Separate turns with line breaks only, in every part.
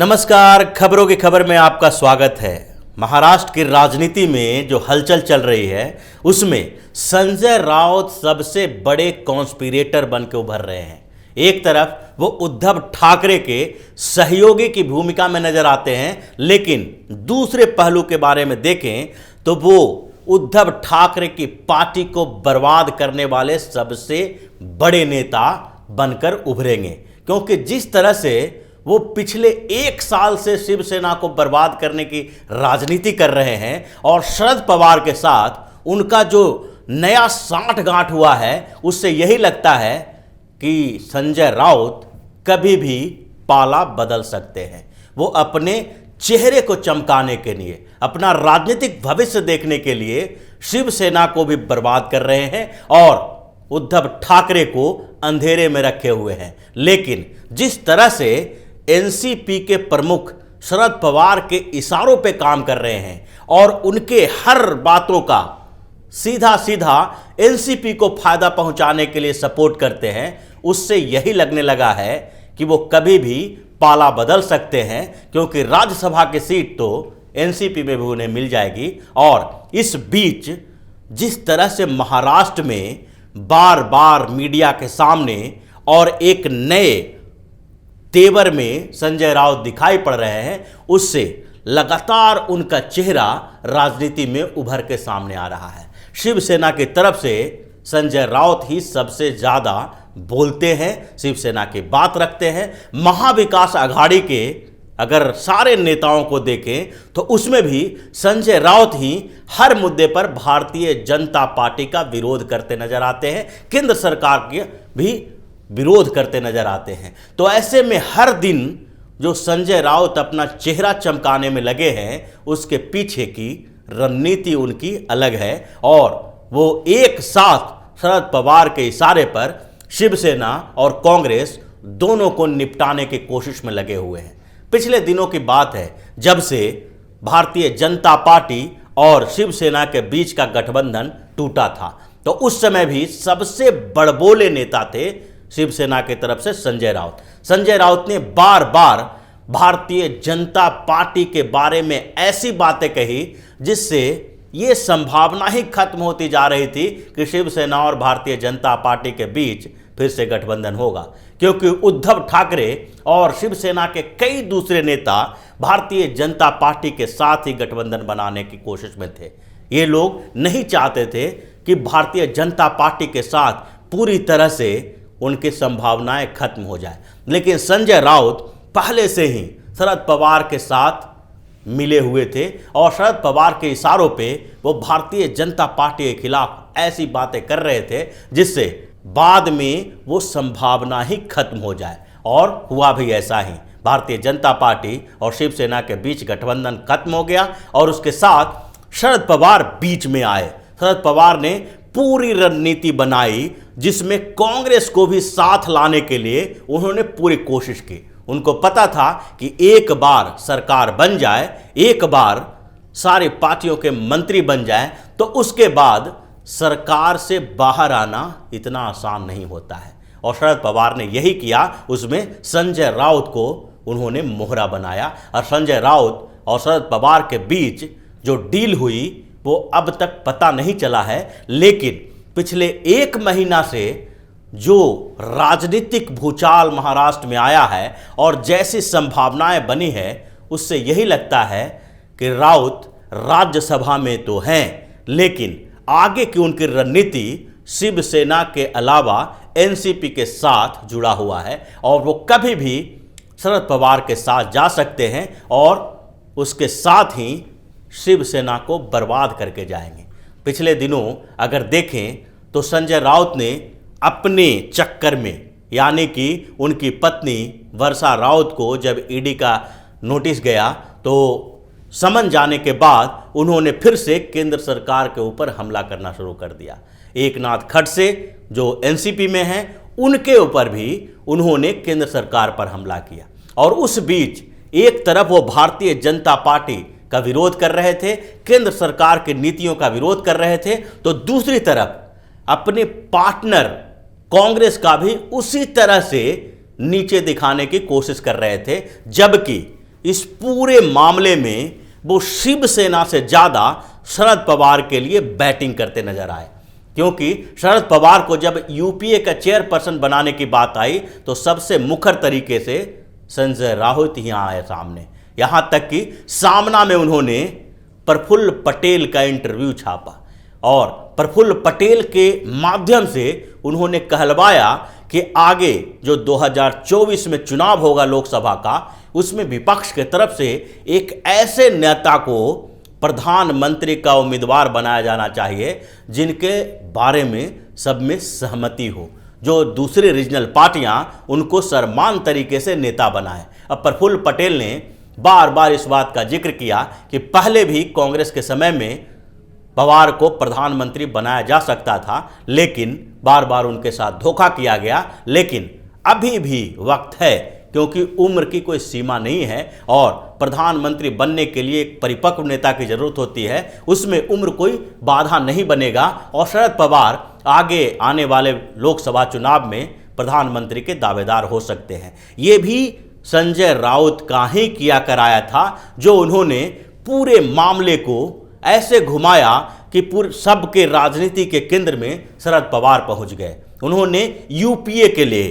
नमस्कार, खबरों की खबर में आपका स्वागत है। महाराष्ट्र की राजनीति में जो हलचल चल रही है उसमें संजय राउत सबसे बड़े कॉन्स्पिरेटर बन के उभर रहे हैं। एक तरफ वो उद्धव ठाकरे के सहयोगी की भूमिका में नजर आते हैं, लेकिन दूसरे पहलू के बारे में देखें तो वो उद्धव ठाकरे की पार्टी को बर्बाद करने वाले सबसे बड़े नेता बनकर उभरेंगे, क्योंकि जिस तरह से वो पिछले एक साल से शिवसेना को बर्बाद करने की राजनीति कर रहे हैं और शरद पवार के साथ उनका जो नया साठगांठ हुआ है, उससे यही लगता है कि संजय राउत कभी भी पाला बदल सकते हैं। वो अपने चेहरे को चमकाने के लिए, अपना राजनीतिक भविष्य देखने के लिए शिवसेना को भी बर्बाद कर रहे हैं और उद्धव ठाकरे को अंधेरे में रखे हुए हैं। लेकिन जिस तरह से एनसीपी के प्रमुख शरद पवार के इशारों पे काम कर रहे हैं और उनके हर बातों का सीधा सीधा एनसीपी को फायदा पहुंचाने के लिए सपोर्ट करते हैं, उससे यही लगने लगा है कि वो कभी भी पाला बदल सकते हैं, क्योंकि राज्यसभा की सीट तो एनसीपी में भी उन्हें मिल जाएगी। और इस बीच जिस तरह से महाराष्ट्र में बार बार मीडिया के सामने और एक नए तेवर में संजय राउत दिखाई पड़ रहे हैं, उससे लगातार उनका चेहरा राजनीति में उभर के सामने आ रहा है। शिवसेना की तरफ से संजय राउत ही सबसे ज़्यादा बोलते हैं, शिवसेना की बात रखते हैं। महाविकास आघाड़ी के अगर सारे नेताओं को देखें तो उसमें भी संजय राउत ही हर मुद्दे पर भारतीय जनता पार्टी का विरोध करते नजर आते हैं, केंद्र सरकार के भी विरोध करते नजर आते हैं। तो ऐसे में हर दिन जो संजय राउत अपना चेहरा चमकाने में लगे हैं, उसके पीछे की रणनीति उनकी अलग है और वो एक साथ शरद पवार के इशारे पर शिवसेना और कांग्रेस दोनों को निपटाने की कोशिश में लगे हुए हैं। पिछले दिनों की बात है जब से भारतीय जनता पार्टी और शिवसेना के बीच का गठबंधन टूटा था, तो उस समय भी सबसे बड़बोले नेता थे शिवसेना की तरफ से संजय राउत। संजय राउत ने बार बार भारतीय जनता पार्टी के बारे में ऐसी बातें कही जिससे ये संभावना ही खत्म होती जा रही थी कि शिवसेना और भारतीय जनता पार्टी के बीच फिर से गठबंधन होगा, क्योंकि उद्धव ठाकरे और शिवसेना के कई दूसरे नेता भारतीय जनता पार्टी के साथ ही गठबंधन बनाने की कोशिश में थे। ये लोग नहीं चाहते थे कि भारतीय जनता पार्टी के साथ पूरी तरह से उनकी संभावनाएं खत्म हो जाए, लेकिन संजय राउत पहले से ही शरद पवार के साथ मिले हुए थे और शरद पवार के इशारों पे वो भारतीय जनता पार्टी के खिलाफ ऐसी बातें कर रहे थे जिससे बाद में वो संभावना ही खत्म हो जाए। और हुआ भी ऐसा ही। भारतीय जनता पार्टी और शिवसेना के बीच गठबंधन खत्म हो गया और उसके साथ शरद पवार बीच में आए। शरद पवार ने पूरी रणनीति बनाई जिसमें कांग्रेस को भी साथ लाने के लिए उन्होंने पूरी कोशिश की। उनको पता था कि एक बार सरकार बन जाए, एक बार सारी पार्टियों के मंत्री बन जाए, तो उसके बाद सरकार से बाहर आना इतना आसान नहीं होता है। और शरद पवार ने यही किया, उसमें संजय राउत को उन्होंने मोहरा बनाया और संजय राउत और शरद पवार के बीच जो डील हुई वो अब तक पता नहीं चला है, लेकिन पिछले एक महीना से जो राजनीतिक भूचाल महाराष्ट्र में आया है और जैसी संभावनाएं बनी है, उससे यही लगता है कि राउत राज्यसभा में तो हैं, लेकिन आगे की उनकी रणनीति शिवसेना के अलावा एनसीपी के साथ जुड़ा हुआ है और वो कभी भी शरद पवार के साथ जा सकते हैं और उसके साथ ही शिवसेना को बर्बाद करके जाएंगे। पिछले दिनों अगर देखें तो संजय राउत ने अपने चक्कर में, यानी कि उनकी पत्नी वर्षा राउत को जब ईडी का नोटिस गया तो समन जाने के बाद उन्होंने फिर से केंद्र सरकार के ऊपर हमला करना शुरू कर दिया। एकनाथ खड़से जो एनसीपी में हैं, उनके ऊपर भी उन्होंने केंद्र सरकार पर हमला किया। और उस बीच एक तरफ वो भारतीय जनता पार्टी का विरोध कर रहे थे, केंद्र सरकार की नीतियों का विरोध कर रहे थे, तो दूसरी तरफ अपने पार्टनर कांग्रेस का भी उसी तरह से नीचे दिखाने की कोशिश कर रहे थे। जबकि इस पूरे मामले में वो शिवसेना से ज़्यादा शरद पवार के लिए बैटिंग करते नजर आए, क्योंकि शरद पवार को जब यूपीए का चेयरपर्सन बनाने की बात आई तो सबसे मुखर तरीके से संजय राउत यहाँ आए सामने। यहाँ तक कि सामना में उन्होंने प्रफुल्ल पटेल का इंटरव्यू छापा और प्रफुल्ल पटेल के माध्यम से उन्होंने कहलवाया कि आगे जो 2024 में चुनाव होगा लोकसभा का, उसमें विपक्ष के तरफ से एक ऐसे नेता को प्रधानमंत्री का उम्मीदवार बनाया जाना चाहिए जिनके बारे में सब में सहमति हो, जो दूसरे रीजनल पार्टियां उनको समान तरीके से नेता बनाएं। अब प्रफुल्ल पटेल ने बार बार इस बात का जिक्र किया कि पहले भी कांग्रेस के समय में पवार को प्रधानमंत्री बनाया जा सकता था, लेकिन बार बार उनके साथ धोखा किया गया। लेकिन अभी भी वक्त है, क्योंकि उम्र की कोई सीमा नहीं है और प्रधानमंत्री बनने के लिए एक परिपक्व नेता की जरूरत होती है, उसमें उम्र कोई बाधा नहीं बनेगा और शरद पवार आगे आने वाले लोकसभा चुनाव में प्रधानमंत्री के दावेदार हो सकते हैं। ये भी संजय राउत का ही किया कराया था, जो उन्होंने पूरे मामले को ऐसे घुमाया कि पूरे सबके राजनीति के केंद्र में शरद पवार पहुंच गए। उन्होंने यूपीए के लिए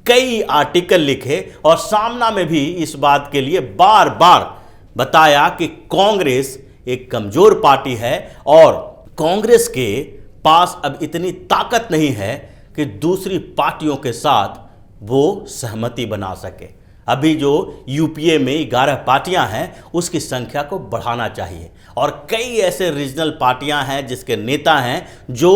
कई आर्टिकल लिखे और सामना में भी इस बात के लिए बार बार बताया कि कांग्रेस एक कमजोर पार्टी है और कांग्रेस के पास अब इतनी ताकत नहीं है कि दूसरी पार्टियों के साथ वो सहमति बना सके। अभी जो यूपीए में 11 पार्टियां हैं, उसकी संख्या को बढ़ाना चाहिए और कई ऐसे रीजनल पार्टियां हैं जिसके नेता हैं जो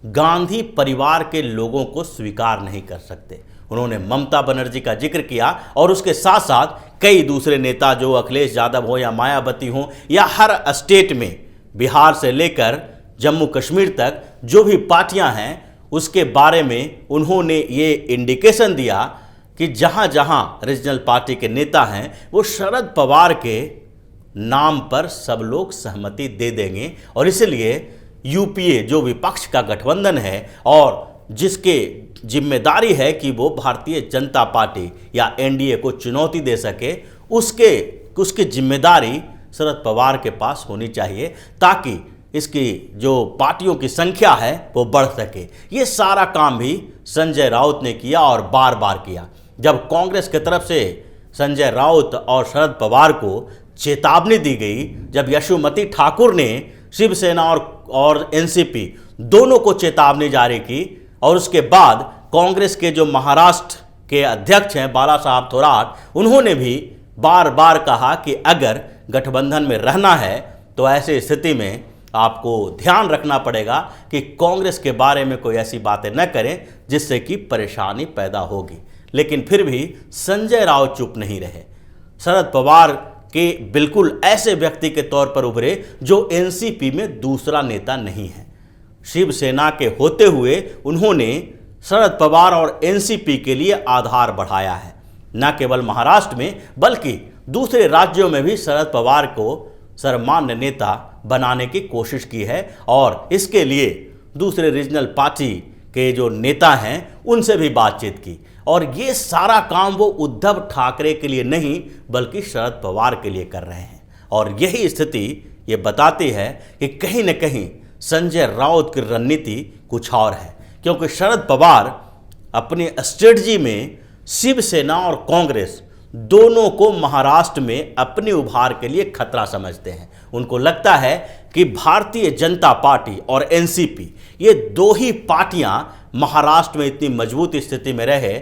गांधी परिवार के लोगों को स्वीकार नहीं कर सकते। उन्होंने ममता बनर्जी का जिक्र किया और उसके साथ साथ कई दूसरे नेता, जो अखिलेश यादव हो या मायावती हो या हर स्टेट में, बिहार से लेकर जम्मू कश्मीर तक जो भी पार्टियां हैं, उसके बारे में उन्होंने ये इंडिकेशन दिया कि जहां जहां रीजनल पार्टी के नेता हैं वो शरद पवार के नाम पर सब लोग सहमति दे देंगे और इसलिए यूपीए जो विपक्ष का गठबंधन है और जिसके जिम्मेदारी है कि वो भारतीय जनता पार्टी या एनडीए को चुनौती दे सके, उसकी जिम्मेदारी शरद पवार के पास होनी चाहिए, ताकि इसकी जो पार्टियों की संख्या है वो बढ़ सके। ये सारा काम भी संजय राउत ने किया और बार बार किया। जब कांग्रेस की तरफ से संजय राउत और शरद पवार को चेतावनी दी गई, जब यशोमती ठाकुर ने शिवसेना और एनसीपी दोनों को चेतावनी जारी की और उसके बाद कांग्रेस के जो महाराष्ट्र के अध्यक्ष हैं बाला साहब थोराट, उन्होंने भी बार बार कहा कि अगर गठबंधन में रहना है तो ऐसी स्थिति में आपको ध्यान रखना पड़ेगा कि कांग्रेस के बारे में कोई ऐसी बातें न करें जिससे कि परेशानी पैदा होगी। लेकिन फिर भी संजय राउत चुप नहीं रहे। शरद पवार के बिल्कुल ऐसे व्यक्ति के तौर पर उभरे जो एनसीपी में दूसरा नेता नहीं है। शिवसेना के होते हुए उन्होंने शरद पवार और एनसीपी के लिए आधार बढ़ाया है। न केवल महाराष्ट्र में बल्कि दूसरे राज्यों में भी शरद पवार को सर्वमान्य नेता बनाने की कोशिश की है और इसके लिए दूसरे रीजनल पार्टी के जो नेता हैं उनसे भी बातचीत की और ये सारा काम वो उद्धव ठाकरे के लिए नहीं बल्कि शरद पवार के लिए कर रहे हैं। और यही स्थिति ये बताती है कि कहीं न कहीं संजय राउत की रणनीति कुछ और है, क्योंकि शरद पवार अपनी स्ट्रेटजी में शिवसेना और कांग्रेस दोनों को महाराष्ट्र में अपने उभार के लिए खतरा समझते हैं। उनको लगता है कि भारतीय जनता पार्टी और एनसीपी, ये दो ही पार्टियां महाराष्ट्र में इतनी मजबूत स्थिति में रहे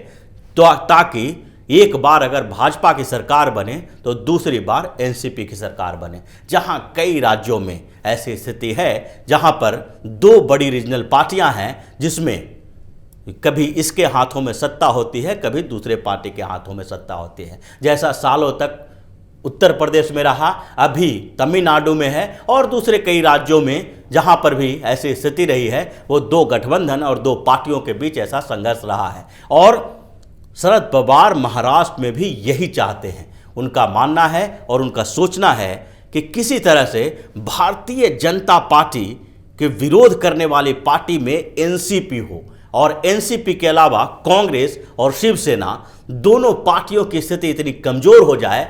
तो ताकि एक बार अगर भाजपा की सरकार बने तो दूसरी बार एनसीपी की सरकार बने। जहां कई राज्यों में ऐसी स्थिति है जहां पर दो बड़ी रीजनल पार्टियां हैं जिसमें कभी इसके हाथों में सत्ता होती है, कभी दूसरे पार्टी के हाथों में सत्ता होती है। जैसा सालों तक उत्तर प्रदेश में रहा, अभी तमिलनाडु में है और दूसरे कई राज्यों में जहां पर भी ऐसी स्थिति रही है, वो दो गठबंधन और दो पार्टियों के बीच ऐसा संघर्ष रहा है। और शरद पवार महाराष्ट्र में भी यही चाहते हैं। उनका मानना है और उनका सोचना है कि किसी तरह से भारतीय जनता पार्टी के विरोध करने वाली पार्टी में एनसीपी हो और एनसीपी के अलावा कांग्रेस और शिवसेना दोनों पार्टियों की स्थिति इतनी कमजोर हो जाए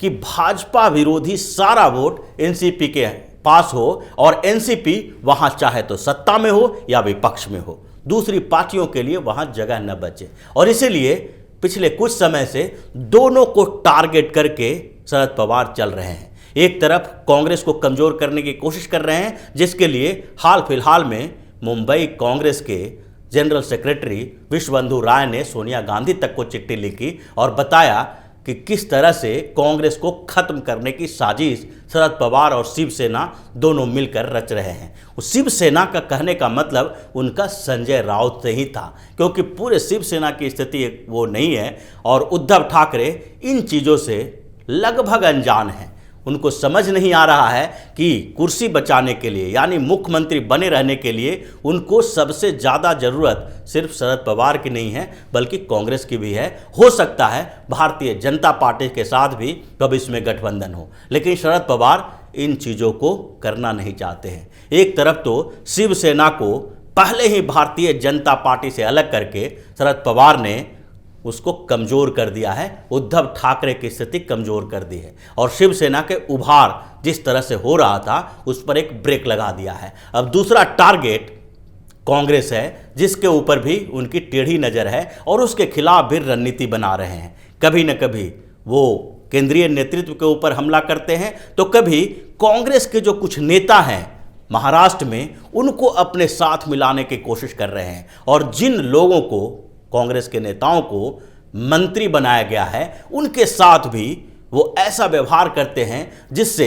कि भाजपा विरोधी सारा वोट एनसीपी के पास हो और एनसीपी वहां चाहे तो सत्ता में हो या विपक्ष में हो, दूसरी पार्टियों के लिए वहां जगह न बचे। और इसीलिए पिछले कुछ समय से दोनों को टारगेट करके शरद पवार चल रहे हैं। एक तरफ कांग्रेस को कमजोर करने की कोशिश कर रहे हैं, जिसके लिए हाल फिलहाल में मुंबई कांग्रेस के जनरल सेक्रेटरी विश्वबंधु राय ने सोनिया गांधी तक को चिट्ठी लिखी और बताया कि किस तरह से कांग्रेस को खत्म करने की साजिश शरद पवार और शिवसेना दोनों मिलकर रच रहे हैं। उस शिवसेना का कहने का मतलब उनका संजय राउत से ही था, क्योंकि पूरे शिवसेना की स्थिति वो नहीं है और उद्धव ठाकरे इन चीज़ों से लगभग अनजान हैं। उनको समझ नहीं आ रहा है कि कुर्सी बचाने के लिए, यानी मुख्यमंत्री बने रहने के लिए उनको सबसे ज़्यादा ज़रूरत सिर्फ शरद पवार की नहीं है बल्कि कांग्रेस की भी है। हो सकता है भारतीय जनता पार्टी के साथ भी कब इसमें गठबंधन हो, लेकिन शरद पवार इन चीज़ों को करना नहीं चाहते हैं। एक तरफ तो शिवसेना को पहले ही भारतीय जनता पार्टी से अलग करके शरद पवार ने उसको कमज़ोर कर दिया है, उद्धव ठाकरे की स्थिति कमज़ोर कर दी है और शिवसेना के उभार जिस तरह से हो रहा था उस पर एक ब्रेक लगा दिया है। अब दूसरा टारगेट कांग्रेस है, जिसके ऊपर भी उनकी टेढ़ी नज़र है और उसके खिलाफ भी रणनीति बना रहे हैं। कभी न कभी वो केंद्रीय नेतृत्व के ऊपर हमला करते हैं तो कभी कांग्रेस के जो कुछ नेता हैं महाराष्ट्र में उनको अपने साथ मिलाने की कोशिश कर रहे हैं और जिन लोगों को कांग्रेस के नेताओं को मंत्री बनाया गया है उनके साथ भी वो ऐसा व्यवहार करते हैं जिससे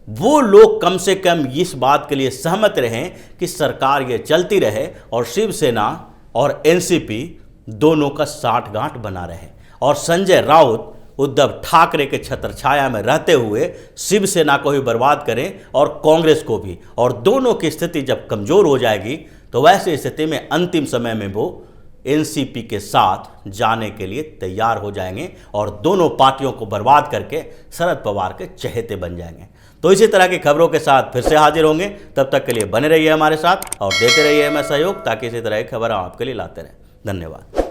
वो लोग कम से कम इस बात के लिए सहमत रहें कि सरकार ये चलती रहे और शिवसेना और एनसीपी दोनों का साठगांठ बना रहे। और संजय राउत उद्धव ठाकरे के छत्रछाया में रहते हुए शिवसेना को भी बर्बाद करें और कांग्रेस को भी, और दोनों की स्थिति जब कमज़ोर हो जाएगी तो वैसी स्थिति में अंतिम समय में वो एनसीपी के साथ जाने के लिए तैयार हो जाएंगे और दोनों पार्टियों को बर्बाद करके शरद पवार के चहेते बन जाएंगे। तो इसी तरह की खबरों के साथ फिर से हाजिर होंगे, तब तक के लिए बने रहिए हमारे साथ और देते रहिए हमें सहयोग, ताकि इसी तरह की खबर हम आपके लिए लाते रहें। धन्यवाद।